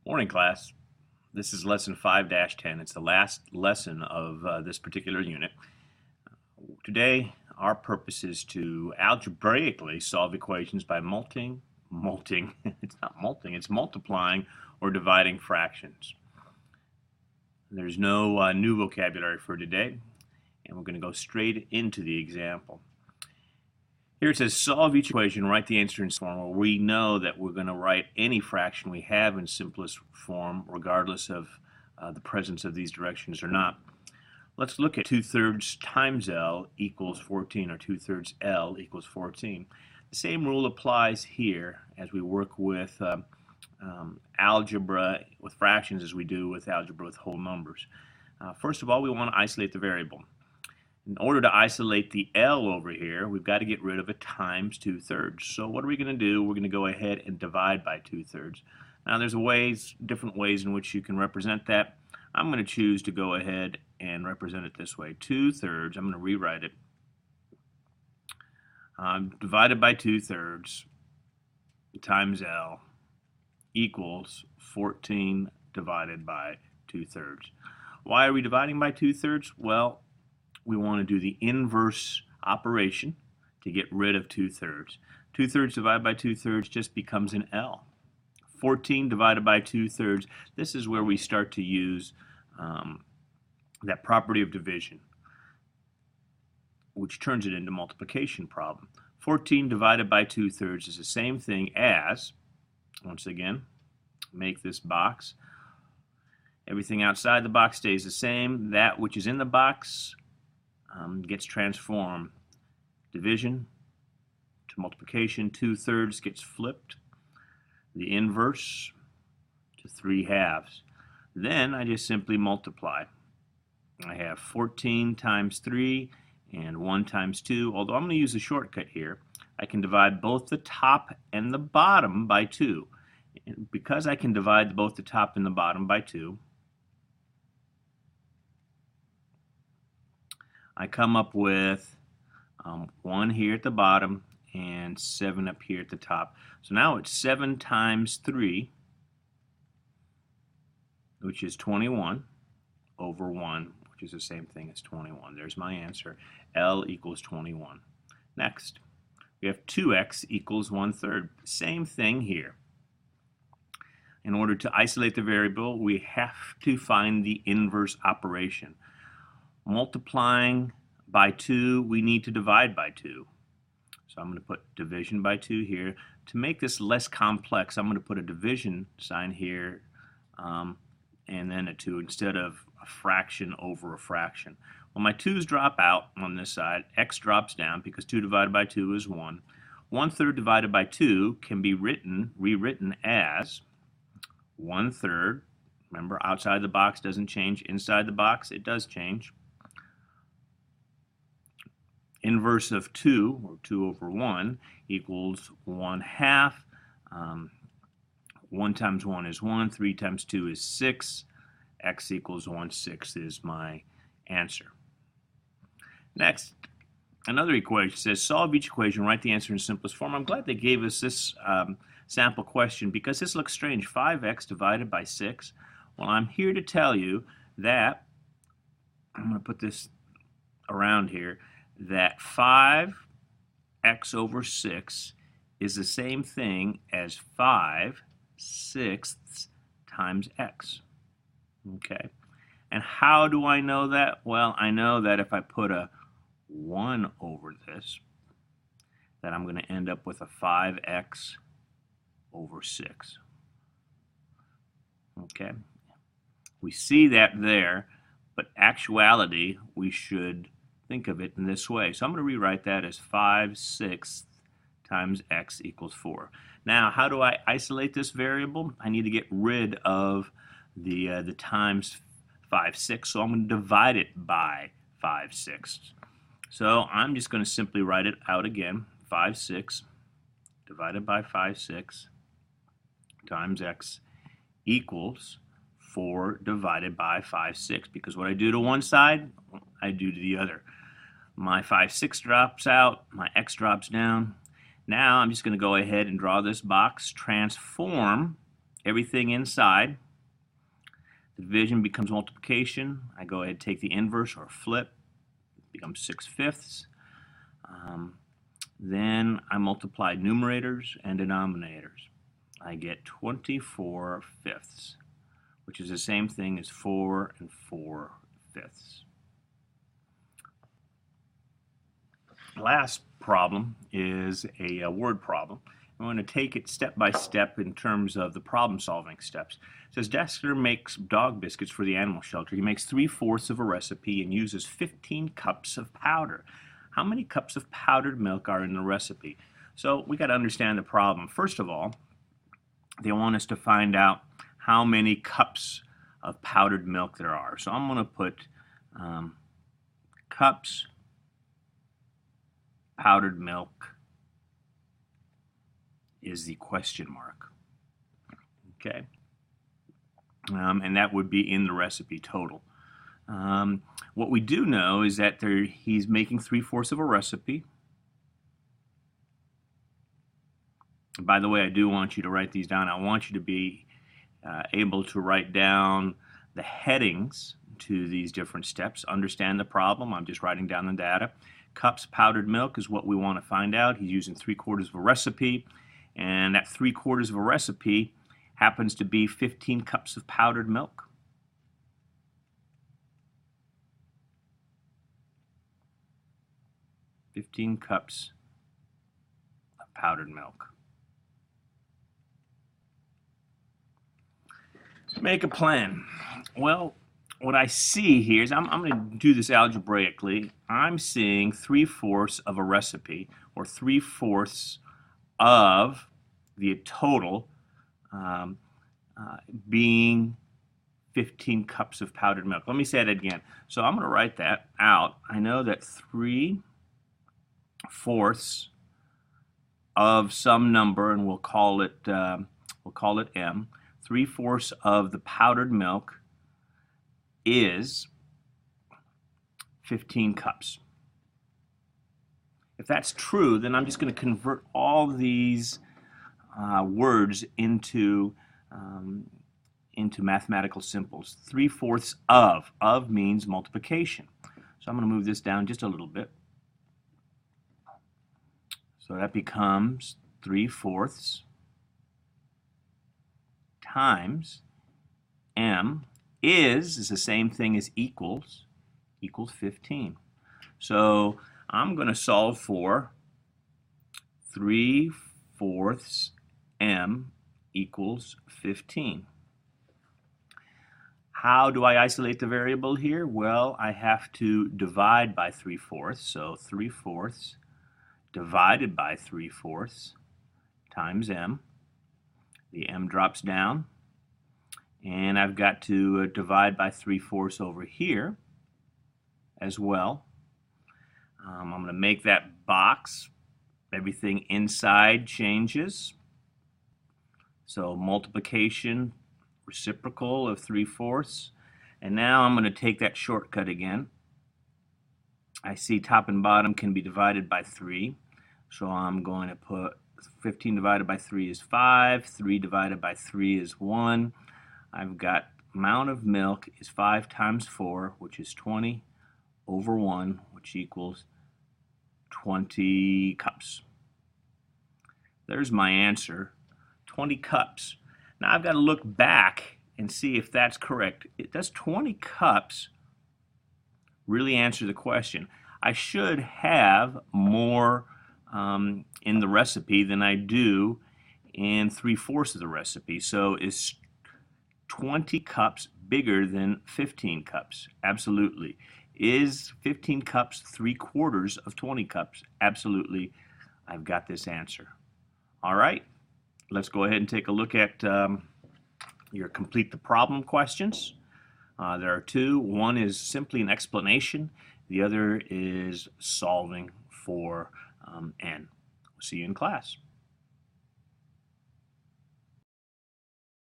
Morning, class. This is lesson 5-10. It's the last lesson of this particular unit. Today, our purpose is to algebraically solve equations by it's not multing, it's multiplying or dividing fractions. There's no new vocabulary for today, and we're going to go straight into the example. Here it says, solve each equation, write the answer in form. Well, we know that we're going to write any fraction we have in simplest form, regardless of the presence of these directions or not. Let's look at 2/3 times L equals 14, or 2/3 L equals 14. The same rule applies here as we work with algebra with fractions as we do with algebra with whole numbers. First of all, we want to isolate the variable. In order to isolate the L over here, we've got to get rid of a times 2/3. So what are we going to do? We're going to go ahead and divide by 2/3. Now there's different ways in which you can represent that. I'm going to choose to go ahead and represent it this way. 2/3, I'm going to rewrite it. Divided by 2/3 times L equals 14 divided by 2/3. Why are we dividing by 2/3? Well, we want to do the inverse operation to get rid of 2/3. 2/3 divided by 2/3 just becomes an L. 14 divided by 2/3, this is where we start to use that property of division, which turns it into a multiplication problem. 14 divided by 2/3 is the same thing as, once again, make this box. Everything outside the box stays the same. That which is in the box gets transformed. Division to multiplication, 2/3 gets flipped. The inverse to 3/2. Then I just simply multiply. I have 14 times 3 and 1 times 2. Although I'm going to use a shortcut here, I can divide both the top and the bottom by 2. And because I can divide both the top and the bottom by 2, I come up with 1 here at the bottom and 7 up here at the top. So now it's 7 times 3, which is 21, over 1, which is the same thing as 21. There's my answer. L equals 21. Next, we have 2x equals 1/3. Same thing here. In order to isolate the variable, we have to find the inverse operation. Multiplying by 2, we need to divide by 2. So I'm going to put division by 2 here. To make this less complex, I'm going to put a division sign here and then a 2 instead of a fraction over a fraction. Well, my 2's drop out on this side. X drops down because 2 divided by 2 is 1. 1/3 divided by 2 can be rewritten as 1/3. Remember, outside the box doesn't change. Inside the box, it does change. Inverse of 2, or 2 over 1, equals 1/2. 1 times 1 is 1. 3 times 2 is 6. X equals 1/6 is my answer. Next, another equation says, solve each equation, write the answer in simplest form. I'm glad they gave us this sample question because this looks strange. 5x divided by 6. Well, I'm here to tell you that, I'm going to put this around here, that 5x over 6 is the same thing as 5/6 times x. Okay, and how do I know that? Well, I know that if I put a 1 over this, that I'm going to end up with a 5x over 6. Okay, we see that there, but actuality, we should think of it in this way. So I'm going to rewrite that as 5/6 times x equals 4. Now, how do I isolate this variable? I need to get rid of the times 5/6, so I'm going to divide it by 5/6. So I'm just going to simply write it out again. 5/6 divided by 5/6 times x equals 4 divided by 5/6, because what I do to one side, I do to the other. My 5/6 drops out, my x drops down. Now I'm just going to go ahead and draw this box, transform everything inside. The division becomes multiplication. I go ahead and take the inverse or flip. It becomes 6/5. Then I multiply numerators and denominators. I get 24/5, which is the same thing as 4 4/5. Last problem is a word problem. I'm going to take it step by step in terms of the problem solving steps. It says Dexter makes dog biscuits for the animal shelter. He makes 3/4 of a recipe and uses 15 cups of powder. How many cups of powdered milk are in the recipe? So we got to understand the problem. First of all, they want us to find out how many cups of powdered milk there are. So I'm going to put cups powdered milk is the question mark. Okay, and that would be in the recipe total. What we do know is that he's making 3/4 of a recipe. And by the way, I do want you to write these down. I want you to be able to write down the headings to these different steps. Understand the problem. I'm just writing down the data. Cups powdered milk is what we want to find out. He's using 3/4 of a recipe, and that 3/4 of a recipe happens to be 15 cups of powdered milk. $15 cups of powdered milk. Make a plan. Well, what I see here is I'm going to do this algebraically. I'm seeing 3/4 of a recipe, or 3/4 of the total being 15 cups of powdered milk. Let me say that again. So I'm going to write that out. I know that 3/4 of some number, and we'll call it M. 3/4 of the powdered milk is 15 cups. If that's true, then I'm just going to convert all these words into mathematical symbols. 3/4 of means multiplication. So I'm going to move this down just a little bit. So that becomes 3/4 times M is the same thing as equals 15. So I'm going to solve for 3/4 M equals 15. How do I isolate the variable here? Well, I have to divide by 3/4. So 3/4 divided by 3/4 times M. The M drops down, and I've got to divide by 3/4 over here as well. I'm going to make that box. Everything inside changes. So multiplication, reciprocal of 3/4. And now I'm going to take that shortcut again. I see top and bottom can be divided by 3. So I'm going to put 15 divided by 3 is 5. 3 divided by 3 is 1. I've got amount of milk is 5 times 4, which is 20 over 1, which equals 20 cups. There's my answer, 20 cups. Now I've got to look back and see if that's correct. Does 20 cups really answer the question? I should have more in the recipe than I do in 3/4 of the recipe. So is 20 cups bigger than 15 cups? Absolutely. Is 15 cups 3/4 of 20 cups? Absolutely. I've got this answer. All right, let's go ahead and take a look at your complete the problem questions. There are two. One is simply an explanation. The other is solving for N. See you in class.